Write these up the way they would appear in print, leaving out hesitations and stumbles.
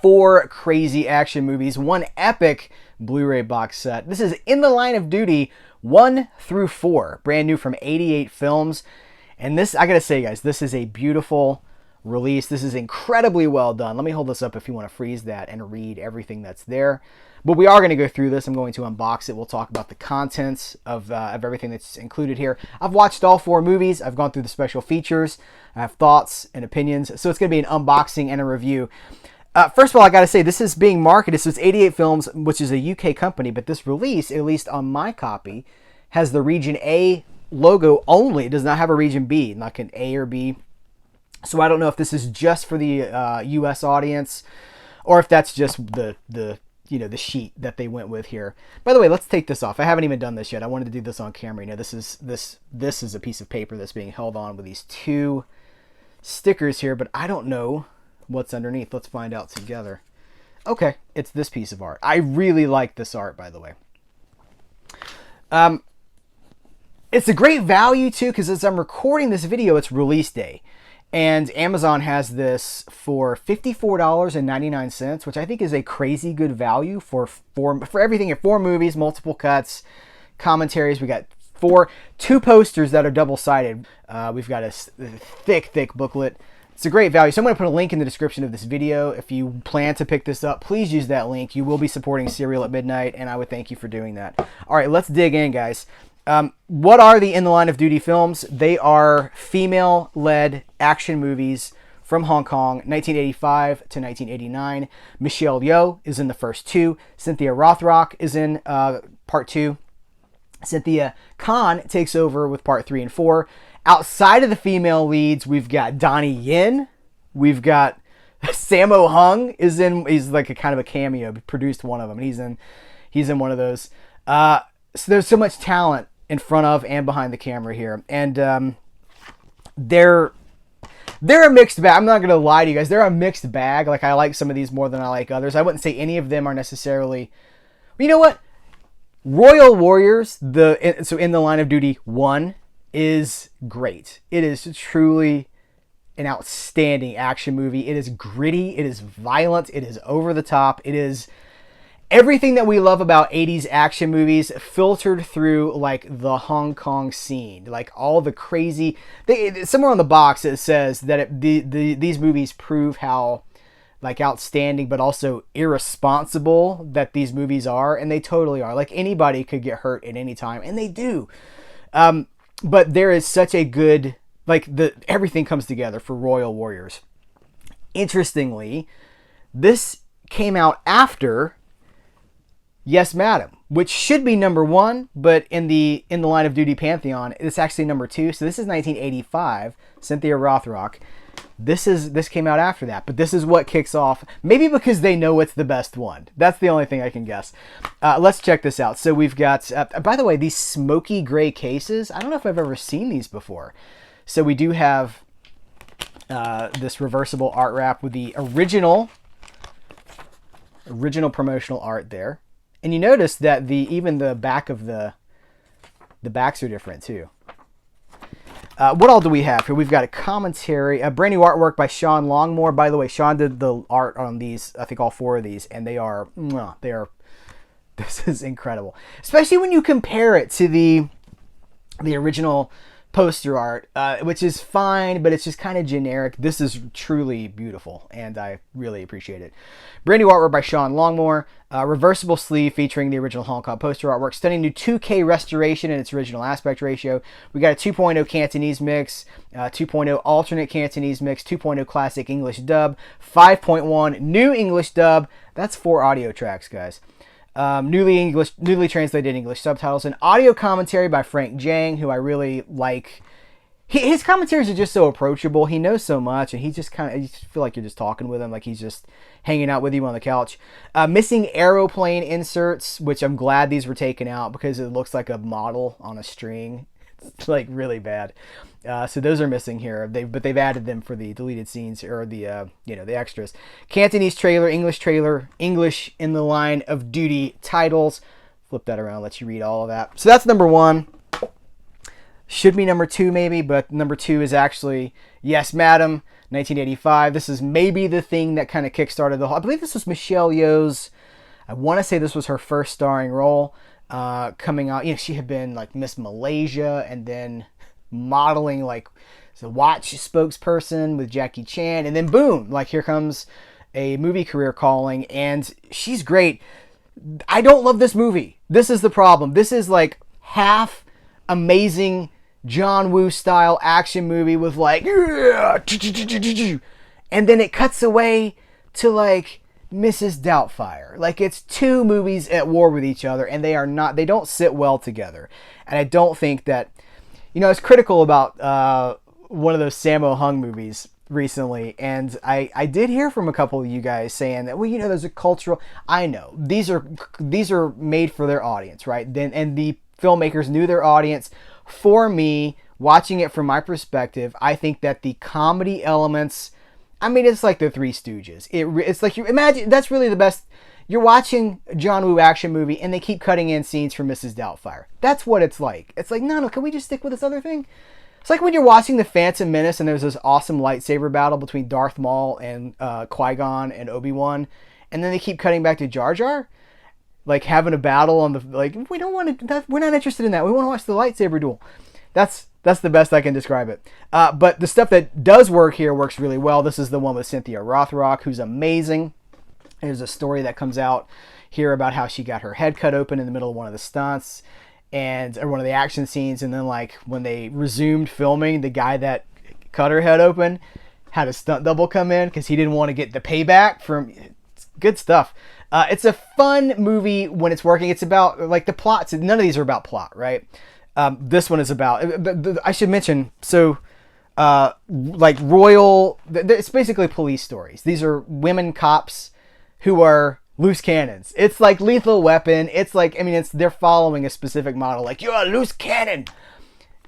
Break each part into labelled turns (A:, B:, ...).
A: 4 crazy action movies, 1 epic Blu-ray box set. This is In the Line of Duty 1 through 4, brand new from 88 Films. And this, I gotta say, guys, this is a beautiful release. This is incredibly well done. Let me hold this up if you want to freeze that and read everything that's there. But we are going to go through this. I'm going to unbox it. We'll talk about the contents of everything that's included here. I've watched all 4 movies. I've gone through the special features. I have thoughts and opinions. So it's going to be an unboxing and a review. First of all, I got to say, this is being marketed. So it's 88 Films, which is a UK company. But this release, at least on my copy, has the Region A logo only. It does not have a Region B, like an A or B. So I don't know if this is just for the US audience, or if that's just the sheet that they went with here. By the way, let's take this off. I haven't even done this yet. I wanted to do this on camera. You know, this is a piece of paper that's being held on with these 2 stickers here, but I don't know what's underneath. Let's find out together. Okay, it's this piece of art. I really like this art, by the way. It's a great value too, because as I'm recording this video, it's release day. And Amazon has this for $54.99, which I think is a crazy good value for everything. 4 movies, multiple cuts, commentaries. We got 2 posters that are double-sided. We've got a thick booklet. It's a great value. So I'm going to put a link in the description of this video. If you plan to pick this up, please use that link. You will be supporting Cereal at Midnight, and I would thank you for doing that. All right, let's dig in, guys. What are the In the Line of Duty films? They are female-led action movies from Hong Kong, 1985 to 1989. Michelle Yeoh is in the first 2. Cynthia Rothrock is in part 2. Cynthia Khan takes over with part 3 and 4. Outside of the female leads, we've got Donnie Yen. We've got Sammo Hung is in. He's like a kind of a cameo. Produced one of them. He's in one of those. So there's so much talent in front of and behind the camera here, and they're a mixed bag. I'm not gonna lie to you guys. They're a mixed bag. Like, I like some of these more than I like others. I wouldn't say any of them are necessarily. You know what? Royal Warriors, so In the Line of Duty 1 is great. It is truly an outstanding action movie. It is gritty. It is violent. It is over the top. It is everything that we love about 80s action movies filtered through, like, the Hong Kong scene. Like, all the crazy... somewhere on the box it says that these movies prove how, like, outstanding but also irresponsible that these movies are. And they totally are. Like, anybody could get hurt at any time. And they do. But there is such a good... Like, everything comes together for Royal Warriors. Interestingly, this came out after... Yes, Madam, which should be number 1, but in the Line of Duty pantheon, it's actually number 2. So this is 1985, Cynthia Rothrock. This came out after that, but this is what kicks off. Maybe because they know it's the best one. That's the only thing I can guess. Let's check this out. So we've got, by the way, these smoky gray cases. I don't know if I've ever seen these before. So we do have this reversible art wrap with the original promotional art there. And you notice that even the back of the backs are different too. What all do we have here? We've got a commentary, a brand new artwork by Sean Longmore. By the way, Sean did the art on these, I think all 4 of these, and they are, this is incredible. Especially when you compare it to the original poster art, which is fine, but it's just kind of generic. This is truly beautiful, and I really appreciate it. Brand new artwork by Sean Longmore, reversible sleeve featuring the original Hong Kong poster artwork, stunning new 2K restoration in its original aspect ratio. We got a 2.0 Cantonese mix, 2.0 alternate Cantonese mix, 2.0 classic English dub, 5.1 new English dub. That's 4 audio tracks, guys. Newly translated English subtitles, and audio commentary by Frank Zhang, who I really like. His commentaries are just so approachable. He knows so much, and he just kind of, you feel like you're just talking with him, like he's just hanging out with you on the couch. Missing aeroplane inserts, which I'm glad these were taken out because it looks like a model on a string. It's like really bad. So those are missing here. But they've added them for the deleted scenes, or the the extras. Cantonese trailer, English in the Line of Duty titles. Flip that around, let you read all of that. So that's number 1. Should be number 2 maybe, but number 2 is actually Yes, Madam. 1985. This is maybe the thing that kind of kickstarted the whole. I believe this was Michelle Yeoh's. I want to say this was her first starring role coming out. You know, she had been like Miss Malaysia and then modeling like as a watch spokesperson with Jackie Chan. And then boom, like here comes a movie career calling. And she's great. I don't love this movie. This is the problem. This is like half amazing John Woo style action movie with like, and then it cuts away to like Mrs. Doubtfire. Like it's two movies at war with each other, and they don't sit well together. And I don't think that, you know, I was critical about one of those Sammo Hung movies recently, and I did hear from a couple of you guys saying that, well, you know, there's a cultural. I know these are made for their audience, right? Then and the filmmakers knew their audience. For me, watching it from my perspective, I think that the comedy elements, I mean, it's like the Three Stooges. It's like, you imagine, that's really the best. You're watching a John Woo action movie and they keep cutting in scenes from Mrs. Doubtfire. That's what it's like. It's like, no, can we just stick with this other thing? It's like when you're watching The Phantom Menace and there's this awesome lightsaber battle between Darth Maul and Qui-Gon and Obi-Wan, and then they keep cutting back to Jar Jar. Like having a battle on the, like, we don't want to, we're not interested in that. We want to watch the lightsaber duel. That's the best I can describe it. But the stuff that does work here works really well. This is the one with Cynthia Rothrock, who's amazing. There's a story that comes out here about how she got her head cut open in the middle of one of the stunts or one of the action scenes. And then like when they resumed filming, the guy that cut her head open had a stunt double come in because he didn't want to get the payback from, good stuff. It's a fun movie when it's working. It's about like the plots. None of these are about plot, right? This one is about. I should mention. So, like royal. It's basically police stories. These are women cops who are loose cannons. It's like Lethal Weapon. It's like, I mean, they're following a specific model. Like, you're a loose cannon.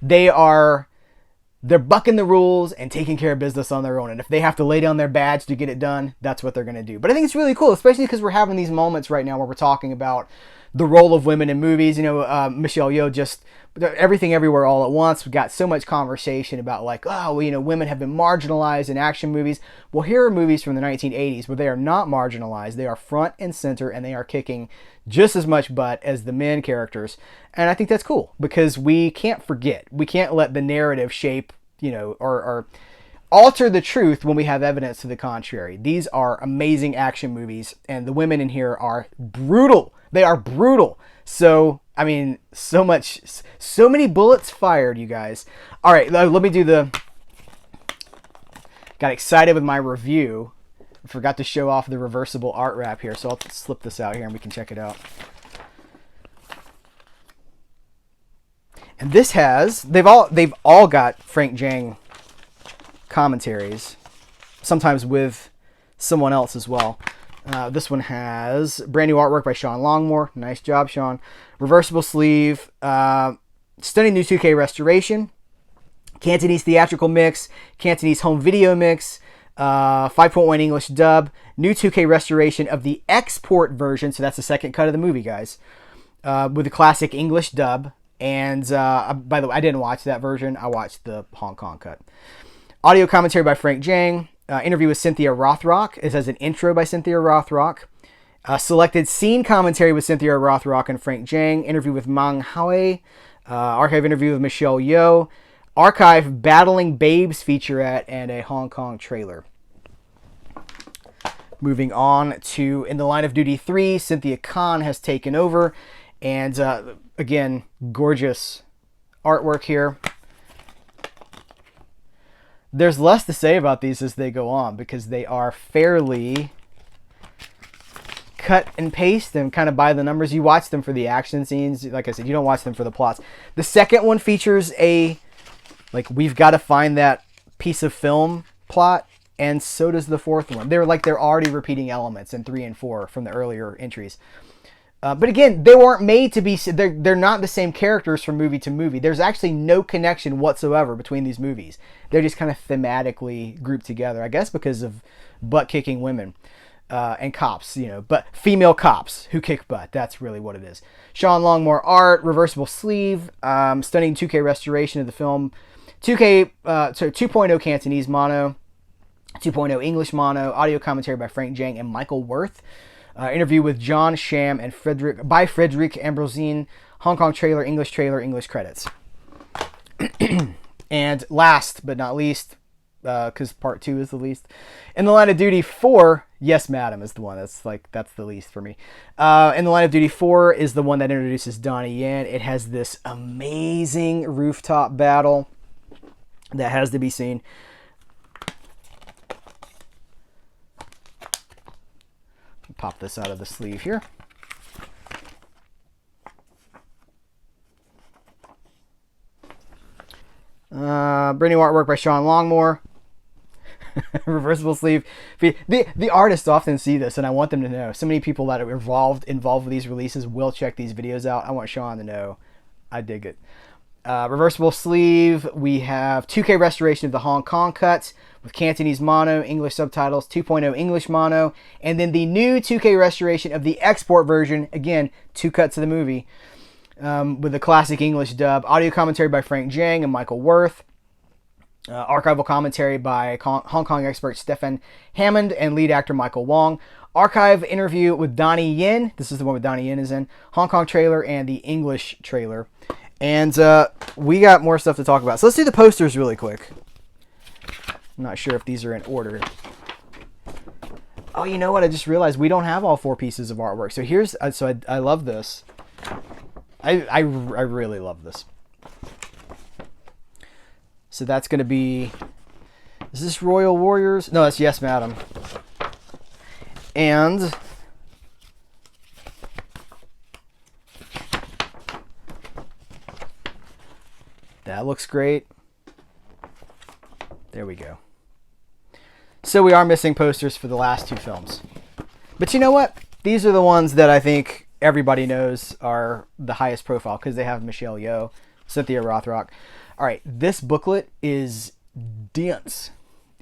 A: They're bucking the rules and taking care of business on their own. And if they have to lay down their badge to get it done, that's what they're going to do. But I think it's really cool, especially because we're having these moments right now where we're talking about the role of women in movies. You know, Michelle Yeoh just, Everything Everywhere All at Once. We've got so much conversation about like, oh, well, you know, women have been marginalized in action movies. Well, here are movies from the 1980s where they are not marginalized. They are front and center and they are kicking just as much butt as the men characters. And I think that's cool because we can't forget. We can't let the narrative shape, you know, or alter the truth when we have evidence to the contrary. These are amazing action movies and the women in here are brutal. They are brutal. So, I mean, so many bullets fired, you guys. All right, let me do got excited with my review. I forgot to show off the reversible art wrap here, so I'll slip this out here and we can check it out. And this they've all got Frank Jang commentaries, sometimes with someone else as well. This one has brand new artwork by Sean Longmore. Nice job, Sean. Reversible sleeve, stunning new 2K restoration, Cantonese theatrical mix, Cantonese home video mix, 5.1 English dub, new 2K restoration of the export version. So that's the second cut of the movie, guys, with the classic English dub. And by the way, I didn't watch that version. I watched the Hong Kong cut. Audio commentary by Frank Jang. Interview with Cynthia Rothrock. It has an intro by Cynthia Rothrock. Selected scene commentary with Cynthia Rothrock and Frank Jang. Interview with Mang Hui. Archive interview with Michelle Yeoh. Archive Battling Babes featurette and a Hong Kong trailer. Moving on to In the Line of Duty 3, Cynthia Khan has taken over. And again, gorgeous artwork here. There's less to say about these as they go on because they are fairly cut and paste and kind of by the numbers. You watch them for the action scenes. Like I said, you don't watch them for the plots. The second one features we've got to find that piece of film plot, and so does the fourth one. They're already repeating elements in 3 and 4 from the earlier entries. But again, they weren't made to be, they're not the same characters from movie to movie. There's actually no connection whatsoever between these movies. They're just kind of thematically grouped together, I guess because of butt-kicking women and cops, you know, but female cops who kick butt. That's really what it is. Sean Longmore art, reversible sleeve, stunning 2K restoration of the film, 2.0 Cantonese mono, 2.0 English mono, audio commentary by Frank Jang and Michael Worth. Interview with John Sham and Frederick Ambrosine. Hong Kong trailer, English credits. And last but not least, because part 2 is the least, In the Line of Duty 4, Yes Madam is the one that's the least for me. In the Line of Duty 4 is the one that introduces Donnie Yen. It has this amazing rooftop battle that has to be seen. Pop this out of the sleeve here. Brand new artwork by Sean Longmore. Reversible sleeve. The artists often see this, and I want them to know. So many people that are involved with these releases will check these videos out. I want Sean to know I dig it. Reversible sleeve. We have 2K restoration of the Hong Kong cut with Cantonese mono, English subtitles, 2.0 English mono, and then the new 2K restoration of the export version. Again, 2 cuts of the movie with the classic English dub. Audio commentary by Frank Jang and Michael Worth. Archival commentary by Hong Kong expert Stefan Hammond and lead actor Michael Wong. Archive interview with Donnie Yen. This is the one with Donnie Yen is in. Hong Kong trailer and the English trailer. And we got more stuff to talk about. So let's do the posters really quick. I'm not sure if these are in order. Oh, you know what? I just realized we don't have all 4 pieces of artwork. So here's... I love this. I really love this. So that's going to be... Is this Royal Warriors? No, that's Yes Madam. And... that looks great. There we go. So we are missing posters for the last 2 films. But you know what? These are the ones that I think everybody knows are the highest profile because they have Michelle Yeoh, Cynthia Rothrock. All right, this booklet is dense.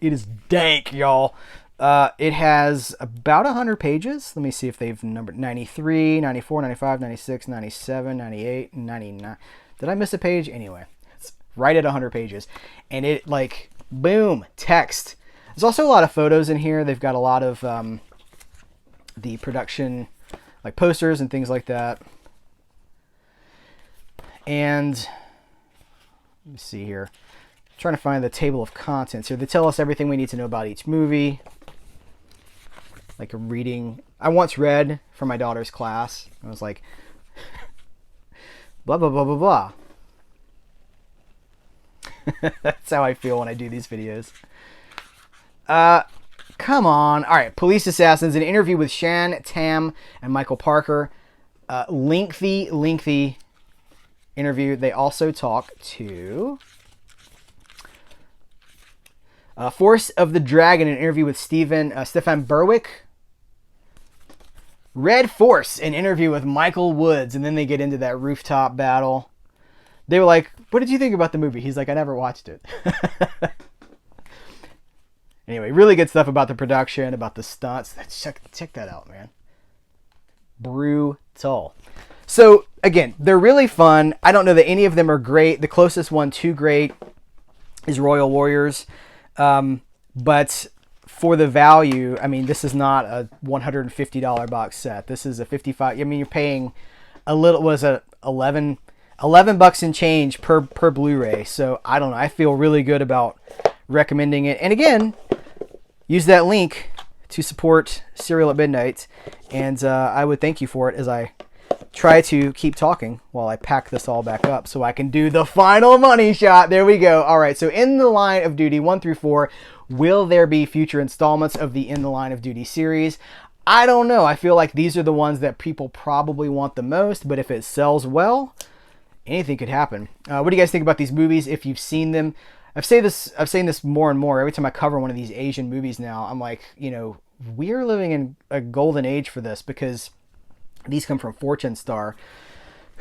A: It is dank, y'all. It has about 100 pages. Let me see if they've numbered 93, 94, 95, 96, 97, 98, 99. Did I miss a page? Anyway, it's right at 100 pages. And it, like, boom, text. There's also a lot of photos in here. They've got a lot of the production, like posters and things like that. And let me see here. I'm trying to find the table of contents here. They tell us everything we need to know about each movie. Like a reading. I once read for my daughter's class. I was like, blah, blah, blah, blah, blah. That's how I feel when I do these videos. Come on. All right. Police Assassins, an interview with Shan Tam and Michael Parker. Lengthy interview. They also talk to Force of the Dragon, an interview with Stefan Berwick. Red Force, an interview with Michael Woods, and then they get into that rooftop battle. They were like, what did you think about the movie? He's like, I never watched it. Anyway, really good stuff about the production, about the stunts. Check that out, man. Brutal. So, again, they're really fun. I don't know that any of them are great. The closest one to great is Royal Warriors. But for the value, I mean, this is not a $150 box set. This is a $55. I mean, you're paying a little, was it 11 bucks and change per Blu-ray. So I don't know. I feel really good about recommending it. And again, use that link to support Cereal at Midnight. And I would thank you for it as I try to keep talking while I pack this all back up so I can do the final money shot. There we go. All right. So In the Line of Duty 1 through 4, will there be future installments of the In the Line of Duty series? I don't know. I feel like these are the ones that people probably want the most, but if it sells well, anything could happen. What do you guys think about these movies if you've seen them? I've seen this more and more. Every time I cover one of these Asian movies now, I'm like, you know, we're living in a golden age for this because these come from Fortune Star,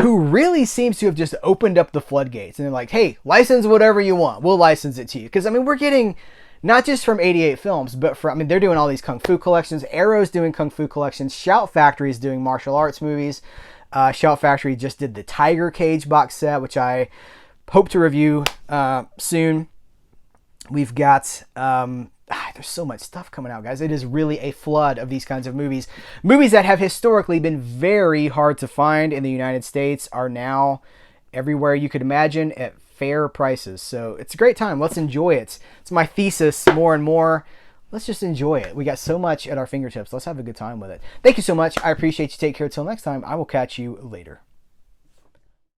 A: who really seems to have just opened up the floodgates. And they're like, hey, license whatever you want. We'll license it to you. Because, I mean, we're getting not just from 88 Films, but from, I mean, they're doing all these Kung Fu collections. Arrow's doing Kung Fu collections. Shout Factory's doing martial arts movies. Shout Factory just did the Tiger Cage box set, which I hope to review soon. We've got there's so much stuff coming out, guys. It is really a flood of these kinds of movies. Movies that have historically been very hard to find in the United States are now everywhere you could imagine at fair prices. So it's a great time. Let's enjoy it. It's my thesis more and more. Let's just enjoy it. We got so much at our fingertips. Let's have a good time with it. Thank you so much. I appreciate you. Take care. Until next time, I will catch you later.